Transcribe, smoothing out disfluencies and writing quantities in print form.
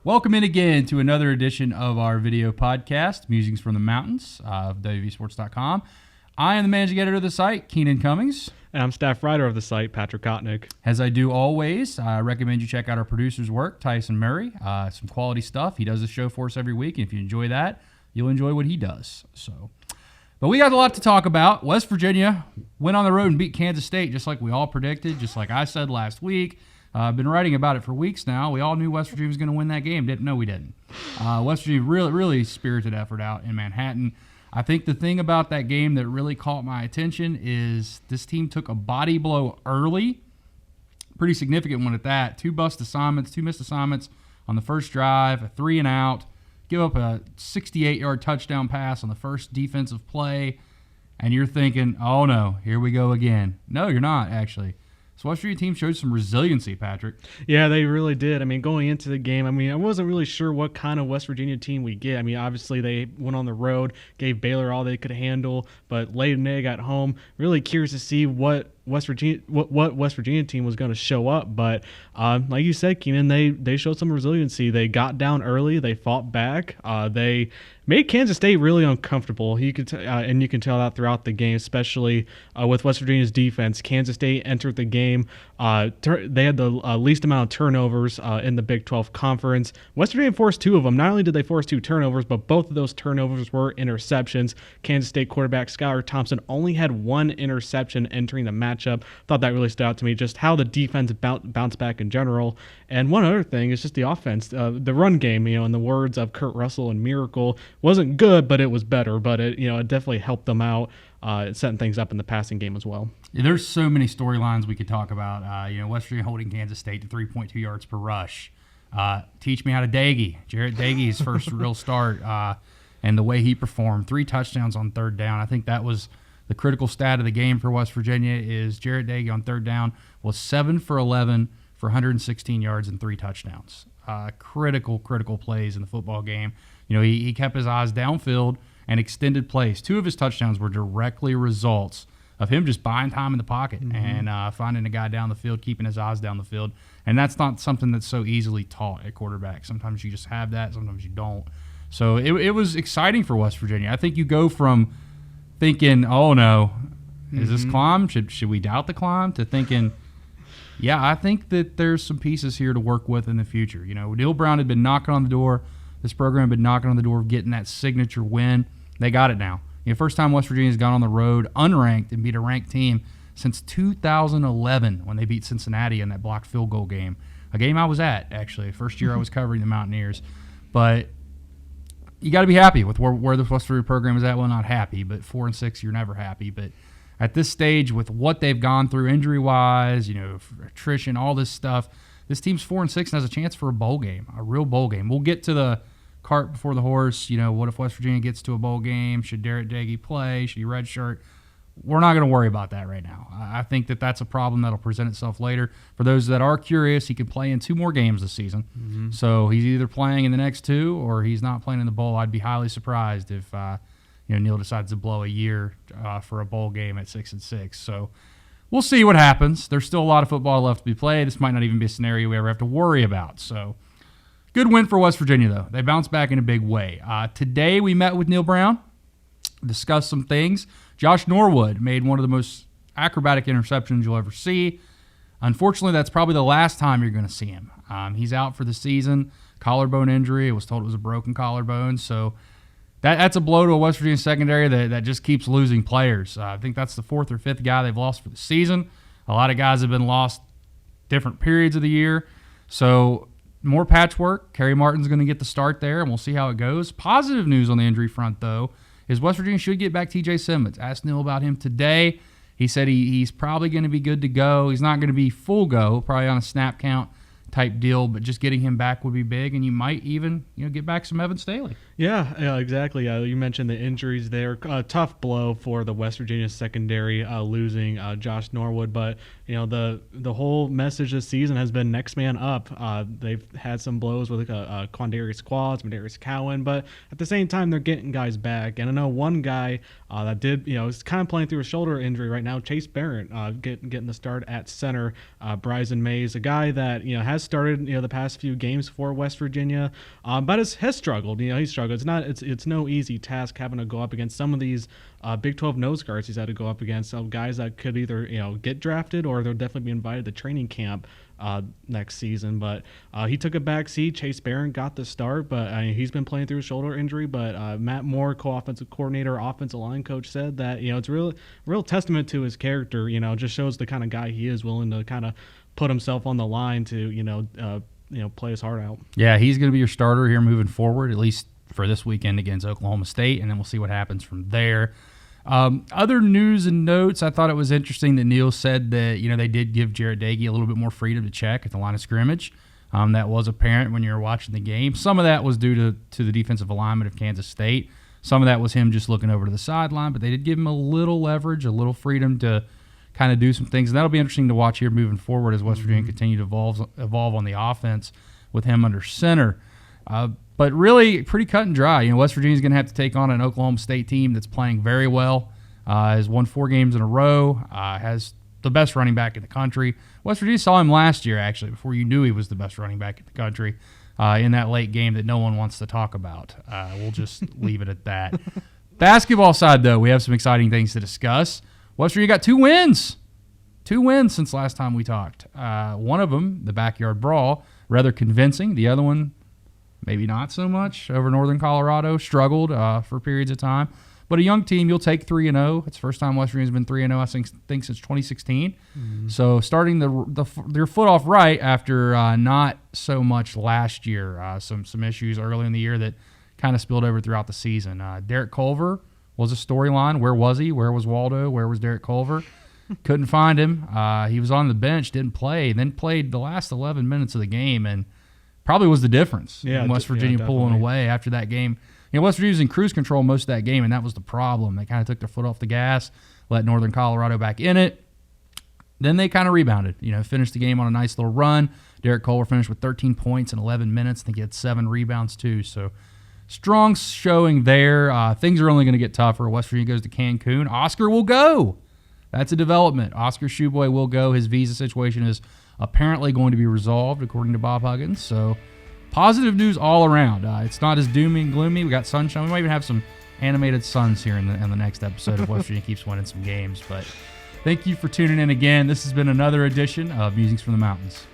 Welcome in again to another edition of our video podcast, Musings from the Mountains of WVSports.com. I am the managing editor of the site, Keenan Cummings. And I'm staff writer of the site, Patrick Kotnik. As I do always, I recommend you check out our producer's work, Tyson Murray. Some quality stuff. He does a show for us every week, and if you enjoy that, you'll enjoy what he does. But we got a lot to talk about. West Virginia went on the road and beat Kansas State, just like we all predicted, just like I said last week. I've been writing about it for weeks now. We all knew West Virginia was going to win that game. No, we didn't. West Virginia really spirited effort out in Manhattan. I think the thing about that game that really caught my attention is this team took a body blow early, pretty significant one at that. Two missed assignments on the first drive, a 3-and-out, give up a 68-yard touchdown pass on the first defensive play, and you're thinking, oh no, here we go again. No, you're not, actually. So West Virginia team showed some resiliency, Patrick. Yeah, they really did. I mean, going into the game, I wasn't really sure what kind of West Virginia team we get. I mean, obviously they went on the road, gave Baylor all they could handle, but laid an egg at home. Really curious to see what West Virginia team was going to show up, but like you said, Keenan, they showed some resiliency. They got down early, they fought back, they made Kansas State really uncomfortable. You can tell that throughout the game, especially with West Virginia's defense. Kansas State entered the game. They had the least amount of turnovers in the Big 12 Conference. West Virginia forced two of them. Not only did they force two turnovers, but both of those turnovers were interceptions. Kansas State quarterback Skylar Thompson only had one interception entering the matchup. Thought that really stood out to me, just how the defense bounced back in general. And one other thing is just the offense. The run game, in the words of Kurt Russell and Miracle, wasn't good, but it was better. But it definitely helped them out, setting things up in the passing game as well. Yeah, there's so many storylines we could talk about. West Virginia holding Kansas State to 3.2 yards per rush. Teach me how to Daggy. Jarrett Daggy's first real start, and the way he performed. 3 touchdowns on third down. I think that was the critical stat of the game for West Virginia. Is Jarrett Daggy on third down was 7 for 11 for 116 yards and 3 touchdowns. Critical plays in the football game. He kept his eyes downfield and extended plays. 2 of his touchdowns were directly results of him just buying time in the pocket and finding a guy down the field, keeping his eyes down the field. And that's not something that's so easily taught at quarterback. Sometimes you just have that, sometimes you don't. So it was exciting for West Virginia. I think you go from thinking, oh no, is this climb? Should we doubt the climb? To thinking, yeah, I think that there's some pieces here to work with in the future. Neil Brown had been knocking on the door. This program had been knocking on the door of getting that signature win. They got it now. First time West Virginia's gone on the road unranked and beat a ranked team since 2011 when they beat Cincinnati in that blocked field goal game. A game I was at, actually. First year I was covering the Mountaineers. But you got to be happy with where the West Virginia program is at. Well, not happy, but 4-6, you're never happy. But at this stage, with what they've gone through injury-wise, attrition, all this stuff, this team's 4-6 and has a chance for a bowl game, a real bowl game. We'll get to the cart before the horse. What if West Virginia gets to a bowl game? Should Jarrett Daggy play? Should he redshirt? We're not going to worry about that right now. I think that that's a problem that'll present itself later. For those that are curious, he could play in 2 more games this season. So he's either playing in the next 2 or he's not playing in the bowl. I'd be highly surprised if Neil decides to blow a year for a bowl game at 6-6. So we'll see what happens. There's still a lot of football left to be played. This might not even be a scenario we ever have to worry about. So good win for West Virginia, though. They bounced back in a big way. Today we met with Neil Brown, discussed some things. Josh Norwood made one of the most acrobatic interceptions you'll ever see. Unfortunately, that's probably the last time you're going to see him. He's out for the season. Collarbone injury. It was told it was a broken collarbone. So that's a blow to a West Virginia secondary that just keeps losing players. I think that's the 4th or 5th guy they've lost for the season. A lot of guys have been lost different periods of the year. So more patchwork. Kerry Martin's going to get the start there, and we'll see how it goes. Positive news on the injury front, though, is West Virginia should get back TJ Simmons. Asked Neil about him today. He said he's probably going to be good to go. He's not going to be full go, probably on a snap count type deal, but just getting him back would be big, and you might even get back some Evan Staley. Yeah, exactly. You mentioned the injuries there. Tough blow for the West Virginia secondary, losing Josh Norwood. But the whole message this season has been next man up. They've had some blows with Quandarius Quads, Medarius Cowan, but at the same time they're getting guys back. And I know one guy that did, is kind of playing through a shoulder injury right now. Chase Barrett getting the start at center. Bryson Mays, a guy that has started the past few games for West Virginia, but has struggled. He's struggled. It's no easy task having to go up against some of these Big 12 nose guards he's had to go up against. Some guys that could either get drafted or they'll definitely be invited to training camp next season. But he took a back seat. Chase Barron got the start, but he's been playing through a shoulder injury. But Matt Moore, co-offensive coordinator, offensive line coach, said that it's real testament to his character. Just shows the kind of guy he is, willing to kind of put himself on the line to play his heart out. Yeah, he's going to be your starter here moving forward, at least for this weekend against Oklahoma State, and then we'll see what happens from there. Other news and notes, I thought it was interesting that Neil said that they did give Jarrett Doege a little bit more freedom to check at the line of scrimmage. That was apparent when you were watching the game. Some of that was due to the defensive alignment of Kansas State. Some of that was him just looking over to the sideline, but they did give him a little leverage, a little freedom to kind of do some things. And that'll be interesting to watch here moving forward as West Virginia continue to evolve on the offense with him under center. But really pretty cut and dry. West Virginia's going to have to take on an Oklahoma State team that's playing very well, has won 4 games in a row, has the best running back in the country. West Virginia saw him last year, actually, before you knew he was the best running back in the country in that late game that no one wants to talk about. We'll just leave it at that. Basketball side, though, we have some exciting things to discuss. West Virginia got 2 wins. 2 wins since last time we talked. One of them, the backyard brawl, rather convincing. The other one, maybe not so much, over Northern Colorado. Struggled for periods of time. But a young team, you'll take 3-0. It's the first time West Virginia's been 3-0, I think since 2016. Mm-hmm. So starting their foot off right after not so much last year. Some issues early in the year that kind of spilled over throughout the season. Derek Culver was a storyline. Where was he? Where was Waldo? Where was Derek Culver? Couldn't find him. He was on the bench, didn't play, then played the last 11 minutes of the game, and probably was the difference in West Virginia pulling away after that game. West Virginia was in cruise control most of that game, and that was the problem. They kind of took their foot off the gas, let Northern Colorado back in it. Then they kind of rebounded, finished the game on a nice little run. Derek Culver finished with 13 points in 11 minutes. I think he had 7 rebounds too. So strong showing there. Things are only going to get tougher. West Virginia goes to Cancun. Oscar will go. That's a development. Oscar Shoeboy will go. His visa situation is apparently going to be resolved, according to Bob Huggins. So positive news all around. It's not as doomy and gloomy. We got sunshine. We might even have some animated suns here in the next episode if West Virginia keeps winning some games. But thank you for tuning in again. This has been another edition of Musings from the Mountains.